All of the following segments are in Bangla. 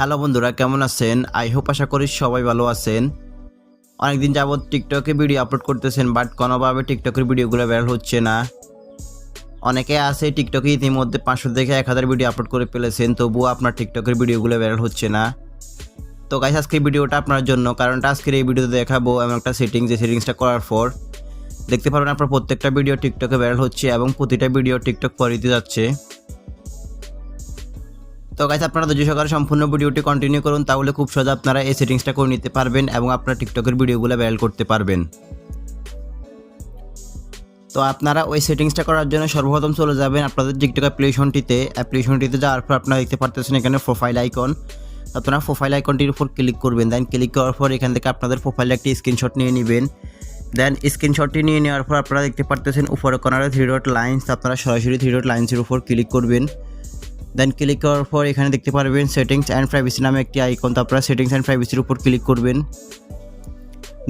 হ্যালো বন্ধুরা, কেমন আছেন? আই হোপ আশা করি সবাই ভালো আছেন। অনেকদিন যাবত টিকটকে ভিডিও আপলোড করতেছেন, বাট কোনোভাবে টিকটকের ভিডিওগুলো ভাইরাল হচ্ছে না। অনেকে আছে টিকটকে ইতিমধ্যে 500 থেকে 1000 ভিডিও আপলোড করে ফেলেছেন, তবুও আপনার টিকটকের ভিডিওগুলো ভাইরাল হচ্ছে না। তো গাইস, আজকের ভিডিওটা আপনার জন্য, কারণটা আজকের এই ভিডিওতে দেখাবো এমন একটা সেটিংস, যে সেটিংসটা করার পর দেখতে পারবেন আপনার প্রত্যেকটা ভিডিও টিকটকে ভাইরাল হচ্ছে এবং প্রতিটা ভিডিও টিকটক ফরিতে যাচ্ছে। তো গাইস, আপনারা ধৈর্য সহকারে সম্পূর্ণ ভিডিওটি কন্টিনিউ করুন, তাহলে খুব সহজে আপনারা এই সেটিংসটা করে নিতে পারবেন এবং আপনার টিকটকের ভিডিওগুলো ভাইরাল করতে পারবেন। তো আপনারা ওই সেটিংসটা করার জন্য সর্বপ্রথম চলে যাবেন আপনাদের টিকটক অ্যাপ্লিকেশনটিতে যাওয়ার পর আপনারা দেখতে পারতেছেন এখানে প্রোফাইল আইকন। আপনারা প্রোফাইল আইকনটির উপর ক্লিক করবেন। দেন ক্লিক করার পর এখান থেকে আপনাদের প্রোফাইলে একটি স্ক্রিনশট নিয়ে নেবেন। দেন স্ক্রিনশটটি নিয়ে নেওয়ার পর আপনারা দেখতে পারতেছেন উপরে কর্নারে 3 ডট লাইনস, আপনারা সরাসরি 3 ডট লাইনসের উপর ক্লিক করবেন। দেন ক্লিক করার পর এখানে দেখতে পারবেন সেটিংস অ্যান্ড প্রাইভেসি নামে একটি আইকন, তো আপনারা সেটিংস অ্যান্ড প্রাইভেসির উপর ক্লিক করবেন।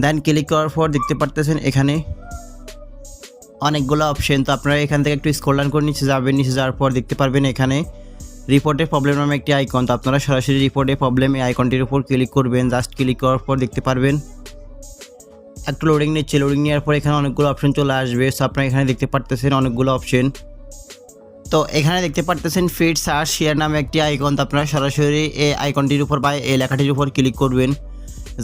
দেন ক্লিক করার পর দেখতে পারতেছেন এখানে অনেকগুলো অপশন, তো আপনারা এখান থেকে একটু স্ক্রল ডাউন করে নিচে যাবেন। নিচে যাওয়ার পর দেখতে পারবেন এখানে রিপোর্টের প্রবলেম নামে একটি আইকন, তো আপনারা সরাসরি রিপোর্টের প্রবলেম এই আইকনটির উপর ক্লিক করবেন। জাস্ট ক্লিক করার পর দেখতে পারবেন একটু লোডিং নিচ্ছে। লোডিং নেওয়ার পর এখানে অনেকগুলো অপশন চলে আসবে। সো আপনারা এখানে দেখতে পারতেছেন অনেকগুলো অপশন। তো এখানে দেখতে পারতেছেন ফিড সার্চ শেয়ার নামে একটি আইকন, তো আপনারা সরাসরি এই আইকনটির উপর বা এই লেখাটির উপর ক্লিক করবেন।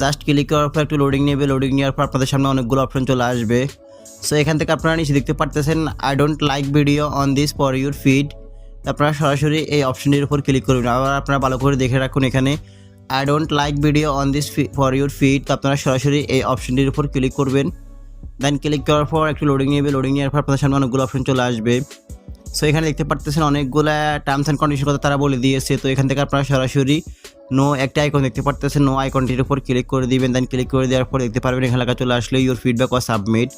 জাস্ট ক্লিক করার পর একটু লোডিং নেবে। লোডিং নেওয়ার পর আপনাদের সামনে অনেকগুলো অপশন চলে আসবে। সো এখান থেকে আপনারা নিচে দেখতে পারতেছেন I don't like video on this for your feed, আপনারা সরাসরি এই অপশনটির উপর ক্লিক করবেন। আবার আপনারা ভালো করে দেখে রাখুন এখানে I don't like video on this for your feed, তো আপনারা সরাসরি এই অপশনটির উপর ক্লিক করবেন। দেন ক্লিক করার পর একটু লোডিং নেবে। লোডিং নেওয়ার পর আপনাদের সামনে অনেকগুলো অপশন চলে আসবে। সো এখানে দেখতে পারতেছেন অনেকগুলো টার্মস অ্যান্ড কন্ডিশন কথা তারা বলে দিয়েছে। তো এখান থেকে আপনারা সরাসরি নো একটা আইকন দেখতে পারতেছেন, নো আইকনটির উপর ক্লিক করে দিবেন। দেন ক্লিক করে দেওয়ার পর দেখতে পারবেন এখানে লেখা চলে আসলে ইউর ফিডব্যাক অর সাবমিট,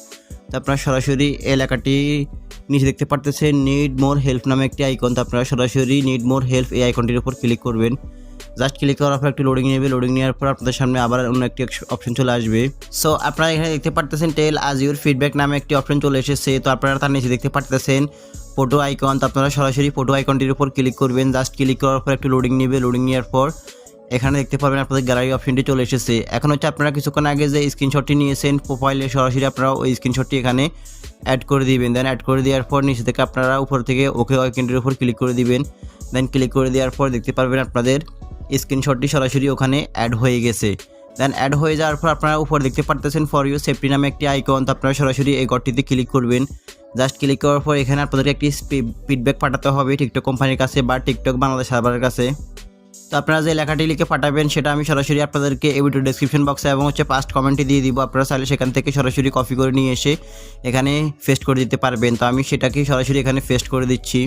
তো আপনারা সরাসরি এই লেখাটি নিচে দেখতে পারতেছেন নিড মোর হেল্প নামে একটি আইকন, তো আপনারা সরাসরি নিড মোর হেল্প এই আইকনটির উপর ক্লিক করবেন। জাস্ট ক্লিক করার পর একটু লোডিং নেবে। লোডিং নেওয়ার পর আপনাদের সামনে আবার অন্য একটি অপশন চলে আসবে। সো আপনারা এখানে দেখতে পারতেছেন টেল আজ ইউর ফিডব্যাক নামে একটি অপশন চলে এসেছে। তো আপনারা তার নিচে দেখতে পারতেছেন ফটো আইকন, তো আপনারা সরাসরি ফটো আইকনটির উপর ক্লিক করবেন। জাস্ট ক্লিক করার পর একটু লোডিং নেবে। লোডিং নেওয়ার পর এখানে দেখতে পারবেন আপনাদের গ্যালারি অপশনটি চলে এসেছে। এখন হচ্ছে আপনারা কিছুক্ষণ আগে যে স্ক্রিনশটটি নিয়েছেন প্রোফাইলে, সরাসরি আপনারা ওই স্ক্রিনশটটি এখানে অ্যাড করে দিবেন। দেন অ্যাড করে দেওয়ার পর নিচে থেকে আপনারা উপর থেকে ওকে আইকনটির উপর ক্লিক করে দিবেন। দেন ক্লিক করে দেওয়ার পর দেখতে পারবেন আপনাদের স্ক্রিনশটটি সরাসরি ওখানে অ্যাড হয়ে গেছে। দেন অ্যাড হয়ে যাওয়ার পর আপনারা উপর দেখতে পারতেছেন ফর ইউ সেফটি নামে একটি আইকন, তো আপনারা সরাসরি এই ঘরটিতে ক্লিক করবেন। জাস্ট ক্লিক করার পর এখানে আপনাদেরকে একটি ফিডব্যাক পাঠাতে হবে টিকটক কোম্পানির কাছে বা টিকটক বাংলাদেশ সার্ভারের কাছে। তো আপনারা যে লেখাটি লিখে পাঠাবেন সেটা আমি সরাসরি আপনাদেরকে এই ভিডিও ডেসক্রিপশন বক্সে এবং ফার্স্ট কমেন্টে দিয়ে দিব। আপনারা চাইলে সেখান থেকে সরাসরি কপি করে নিয়ে এসে এখানে পেস্ট করে দিতে পারবেন। তো আমি সেটাকে সরাসরি এখানে পেস্ট করে দিচ্ছি।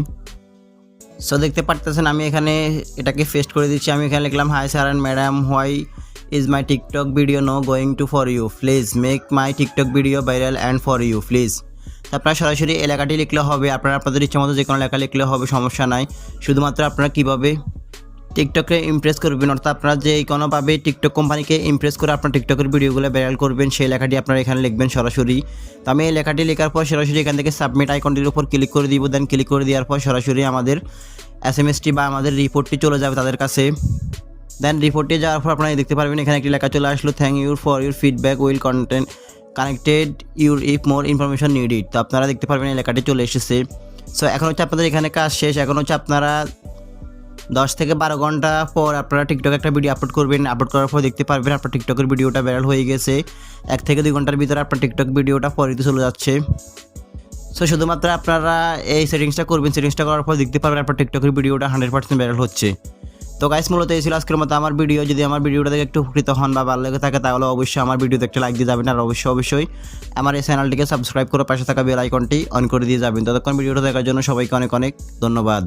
সো দেখতে পারতেছেন আমি এখানে এটাকে পেস্ট করে দিচ্ছি। আমি এখানে লিখলাম hi sir and madam, why is my TikTok video no going to for you, please make my TikTok video viral and for you please. আপনারা সরাসরি এই লেখাটি লিখলে হবে। আপনারা আপনাদের ইচ্ছা মতো যে কোনো লেখা লিখলে হবে, সমস্যা নাই। শুধুমাত্র আপনারা কীভাবে টিকটকে ইমপ্রেস করবেন, অর্থাৎ আপনারা যে কোনোভাবে টিকটক কোম্পানিকে ইমপ্রেস করে আপনার টিকটকের ভিডিওগুলো ভাইরাল করবেন, সেই লেখাটি আপনারা এখানে লিখবেন সরাসরি। তো আমি এই লেখাটি লেখার পর সরাসরি এখান থেকে সাবমিট আইকনটির উপর ক্লিক করে দিব। দেন ক্লিক করে দেওয়ার পর সরাসরি আমাদের এসএমএসটি বা আমাদের রিপোর্টটি চলে যাবে তাদের কাছে। দেন রিপোর্টে যাওয়ার পর আপনারা দেখতে পারবেন এখানে একটি লেখা চলে আসলো thank you for your feedback will content connected your if more information needed, তো আপনারা দেখতে পারবেন এই লেখাটি চলে এসেছে। সো এখন হচ্ছে আপনাদের এখানে কাজ শেষ। এখন হচ্ছে আপনারা 10 থেকে 12 ঘন্টা পর আপনারা টিকটকে একটা ভিডিও আপলোড করবেন। আপলোড করার পর দেখতে পারবেন আপনার টিকটকের ভিডিওটা ভাইরাল হয়ে গেছে। 1 থেকে 2 ঘন্টার ভিতরে আপনার টিকটক ভিডিওটা ফরিতে চলে যাচ্ছে। সো শুধুমাত্র আপনারা এই সেটিংসটা করবেন। সেটিংসটা করার পর দেখতে পারবেন আপনার টিকটকের ভিডিওটা 100% ভাইরাল হচ্ছে। তো গাইস, মূলত এই ছিল আজকের মতো আমার ভিডিও। যদি আমার ভিডিওটা দেখে একটু উপকৃত হন বা ভালো লেগে থাকে তাহলে অবশ্যই আমার ভিডিওতে একটা লাইক দিয়ে যাবেন। আর অবশ্যই আমার এই চ্যানেলটিকে সাবস্ক্রাইব করে পাশে থাকা বেল আইকনটি অন করে দিয়ে যাবেন। ততক্ষণ ভিডিওটা দেখার জন্য সবাইকে অনেক অনেক ধন্যবাদ।